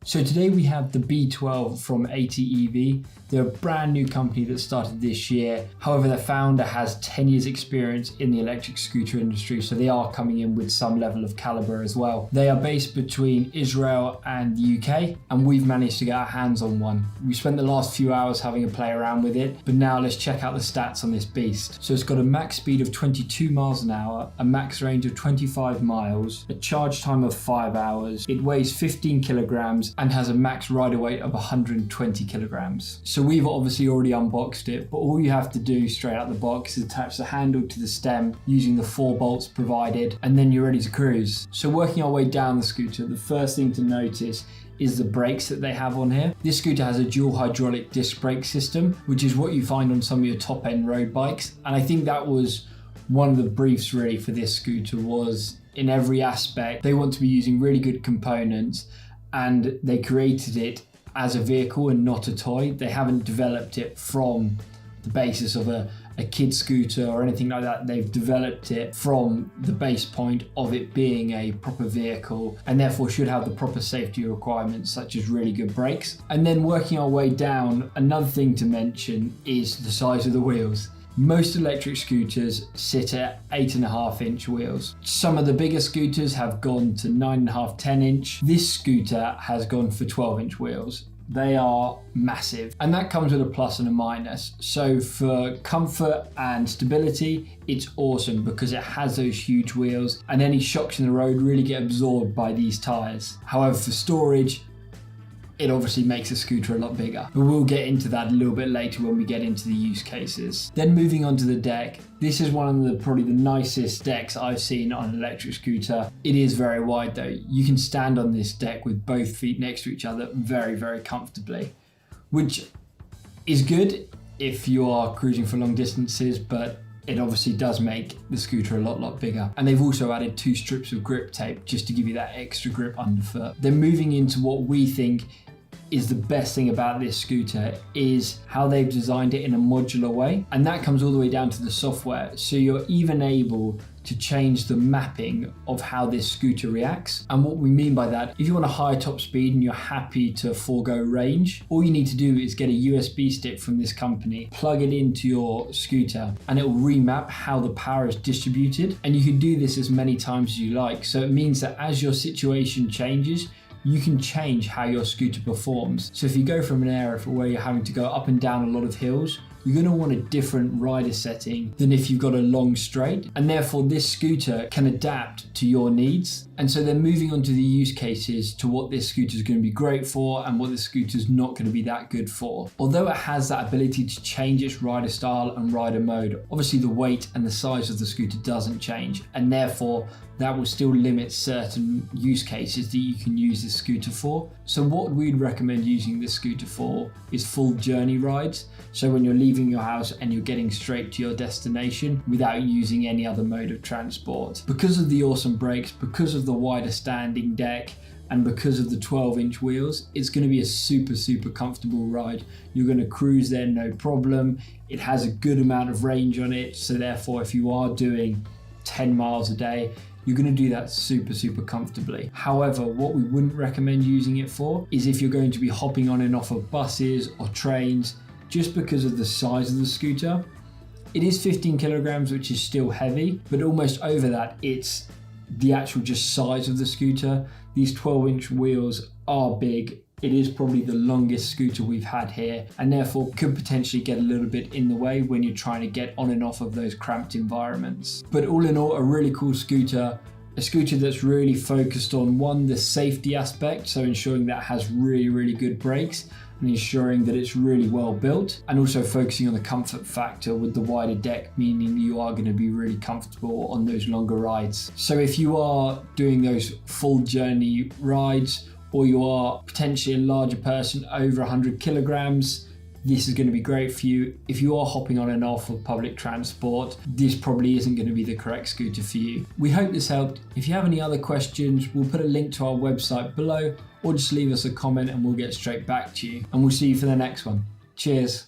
So today we have the B12 from JuiceEV. They're a brand new company that started this year. However, the founder has 10 years experience in the electric scooter industry, so they are coming in with some level of caliber as well. They are based between Israel and the UK, and we've managed to get our hands on one. We spent the last few hours having a play around with it, but now let's check out the stats on this beast. So it's got a max speed of 22 miles an hour, a max range of 25 miles, a charge time of 5 hours. It weighs 15 kilograms and has a max rider weight of 120 kilograms. So we've obviously already unboxed it, but all you have to do straight out the box is attach the handle to the stem using the 4 bolts provided, and then you're ready to cruise. So working our way down the scooter, the first thing to notice is the brakes that they have on here. This scooter has a dual hydraulic disc brake system, which is what you find on some of your top end road bikes. And I think that was one of the briefs really for this scooter, was in every aspect, they want to be using really good components, and they created it as a vehicle and not a toy. They haven't developed it from the basis of a kid scooter or anything like that. They've developed it from the base point of it being a proper vehicle, and therefore should have the proper safety requirements such as really good brakes. And then working our way down, another thing to mention is the size of the wheels. Most electric scooters sit at 8.5-inch wheels. Some of the bigger scooters have gone to 9.5, 10-inch. This scooter has gone for 12-inch wheels. They are massive, and that comes with a plus and a minus. So for comfort and stability, it's awesome because it has those huge wheels, and any shocks in the road really get absorbed by these tires. However, for storage, it obviously makes a scooter a lot bigger, but we'll get into that a little bit later when we get into the use cases. Then moving on to the deck, this is one of probably the nicest decks I've seen on an electric scooter. It is very wide though. You can stand on this deck with both feet next to each other very, very comfortably, which is good if you are cruising for long distances, but it obviously does make the scooter a lot bigger. And they've also added 2 strips of grip tape just to give you that extra grip underfoot. Then moving into what we think is the best thing about this scooter is how they've designed it in a modular way. And that comes all the way down to the software. So you're even able to change the mapping of how this scooter reacts. And what we mean by that, if you want a higher top speed and you're happy to forego range, all you need to do is get a USB stick from this company, plug it into your scooter, and it will remap how the power is distributed. And you can do this as many times as you like. So it means that as your situation changes, you can change how your scooter performs. So if you go from an area where you're having to go up and down a lot of hills, you're going to want a different rider setting than if you've got a long straight, and therefore this scooter can adapt to your needs. And so then moving on to the use cases, to what this scooter is going to be great for and what this scooter is not going to be that good for. Although it has that ability to change its rider style and rider mode, obviously the weight and the size of the scooter doesn't change, and therefore that will still limit certain use cases that you can use this scooter for. So what we'd recommend using this scooter for is full journey rides. So when you're leaving your house and you're getting straight to your destination without using any other mode of transport. Because of the awesome brakes, because of the wider standing deck, and because of the 12-inch wheels, it's going to be a super comfortable ride. You're going to cruise there no problem. It has a good amount of range on it, so therefore if you are doing 10 miles a day, you're going to do that super comfortably. However, what we wouldn't recommend using it for is if you're going to be hopping on and off of buses or trains, just because of the size of the scooter. It is 15 kilograms, which is still heavy, but almost over that, it's the actual just size of the scooter. These 12-inch wheels are big. It is probably the longest scooter we've had here, and therefore could potentially get a little bit in the way when you're trying to get on and off of those cramped environments. But all in all, a really cool scooter. A scooter that's really focused on, one, the safety aspect, so ensuring that it has really good brakes and ensuring that it's really well built, and also focusing on the comfort factor with the wider deck, meaning you are going to be really comfortable on those longer rides. So if you are doing those full journey rides, or you are potentially a larger person over 100 kilograms, this is going to be great for you. If you are hopping on and off of public transport, this probably isn't going to be the correct scooter for you. We hope this helped. If you have any other questions, we'll put a link to our website below, or just leave us a comment and we'll get straight back to you. And we'll see you for the next one. Cheers.